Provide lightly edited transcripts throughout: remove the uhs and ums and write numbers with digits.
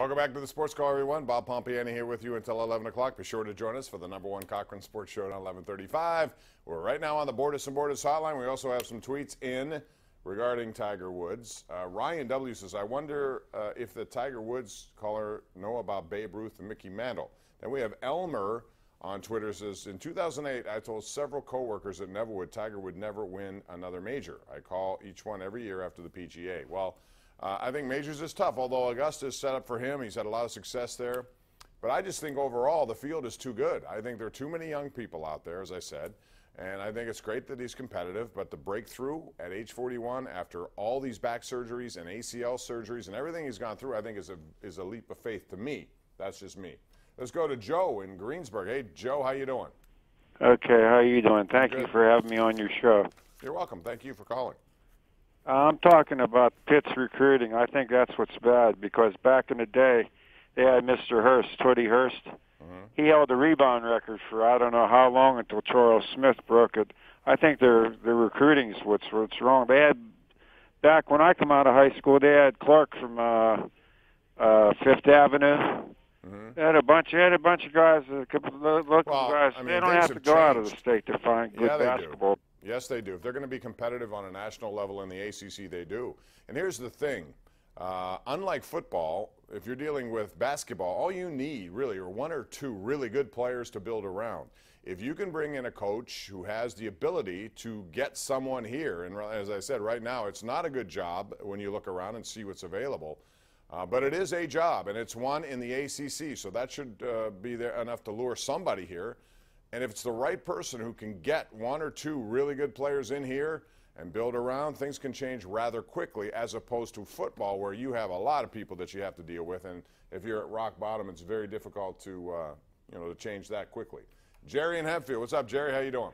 Welcome back to the Sports Call, everyone. Bob Pompeani here with you until 11 o'clock. Be sure to join us for the #1 Cochran Sports Show at 11:35. We're right now on the Borders and Borders hotline. We also have some tweets in regarding Tiger Woods. Ryan W. says, I wonder if the Tiger Woods caller know about Babe Ruth and Mickey Mantle. Then we have Elmer on Twitter says, in 2008, I told several coworkers at Neverwood Tiger would never win another major. I call each one every year after the PGA. Well, I think majors is tough, although Augusta is set up for him. He's had a lot of success there. But I just think overall the field is too good. I think there are too many young people out there, as I said. And I think it's great that he's competitive, but the breakthrough at age 41 after all these back surgeries and ACL surgeries and everything he's gone through, I think is a leap of faith to me. That's just me. Let's go to Joe in Greensburg. Hey, Joe, how you doing? Okay, how you doing? Thank Good. you for having me on your show. You're welcome. Thank you for calling. I'm talking about Pitt's recruiting. I think that's what's bad because back in the day, they had Mr. Hurst, Twitty Hurst. He held the rebound record for I don't know how long until Charles Smith broke it. I think their recruiting is what's wrong. They had back when I come out of high school, they had Clark from Fifth Avenue. They had a bunch of guys, local guys. I mean, they don't have to go out of the state to find good basketball. Yes, they do. If they're going to be competitive on a national level in the ACC, they do. And here's the thing. Unlike football, if you're dealing with basketball, all you need really are one or two really good players to build around. If you can bring in a coach who has the ability to get someone here, and as I said, right now it's not a good job when you look around and see what's available, but it is a job, and it's one in the ACC, so that should be there enough to lure somebody here. And if it's the right person who can get one or two really good players in here and build around, things can change rather quickly as opposed to football where you have a lot of people that you have to deal with. And if you're at rock bottom, it's very difficult to, to change that quickly. Jerry in Hempfield. What's up, Jerry? How you doing?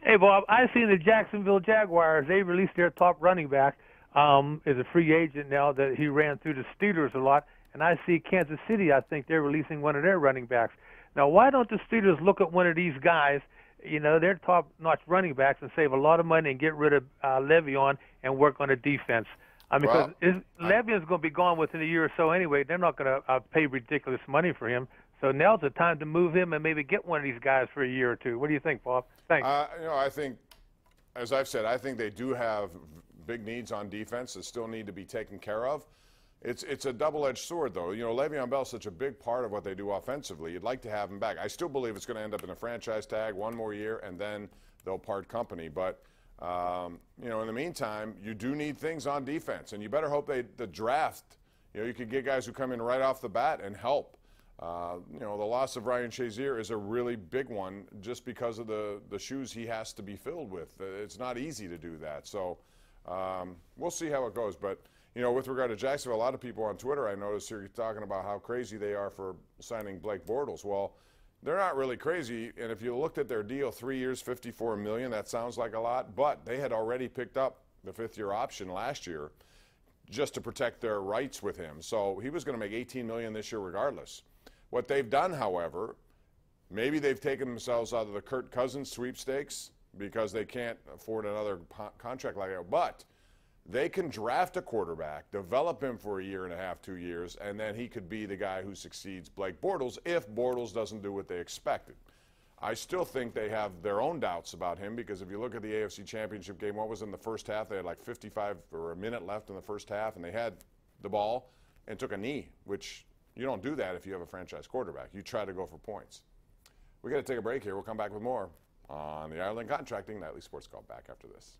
Hey, Bob. I see the Jacksonville Jaguars. They released their top running back as a free agent now that he ran through the Steelers a lot. And I see Kansas City, I think they're releasing one of their running backs. Now, why don't the Steelers look at one of these guys, their top-notch running backs, and save a lot of money and get rid of Le'Veon and work on the defense? Because Le'Veon's going to be gone within a year or so anyway. They're not going to pay ridiculous money for him. So now's the time to move him and maybe get one of these guys for a year or two. What do you think, Bob? Thanks. I think, as I've said, I think they do have big needs on defense that still need to be taken care of. It's a double-edged sword, though. Le'Veon Bell's such a big part of what they do offensively. You'd like to have him back. I still believe it's going to end up in a franchise tag, one more year, and then they'll part company. But, in the meantime, you do need things on defense, and you better hope the draft, you could get guys who come in right off the bat and help. The loss of Ryan Shazier is a really big one just because of the shoes he has to be filled with. It's not easy to do that. So we'll see how it goes. But, with regard to Jacksonville, a lot of people on Twitter I noticed here talking about how crazy they are for signing Blake Bortles. Well, they're not really crazy. And if you looked at their deal, 3 years, $54 million, that sounds like a lot. But they had already picked up the fifth-year option last year just to protect their rights with him. So he was going to make $18 million this year regardless. What they've done, however, maybe they've taken themselves out of the Kirk Cousins sweepstakes because they can't afford another contract like that. But they can draft a quarterback, develop him for a year and a half, 2 years, and then he could be the guy who succeeds Blake Bortles if Bortles doesn't do what they expected. I still think they have their own doubts about him because if you look at the AFC Championship game, what was in the first half? They had like 55 or a minute left in the first half, and they had the ball and took a knee, which you don't do that if you have a franchise quarterback. You try to go for points. We got to take a break here. We'll come back with more on the Ireland Contracting Nightly Sports Call back after this.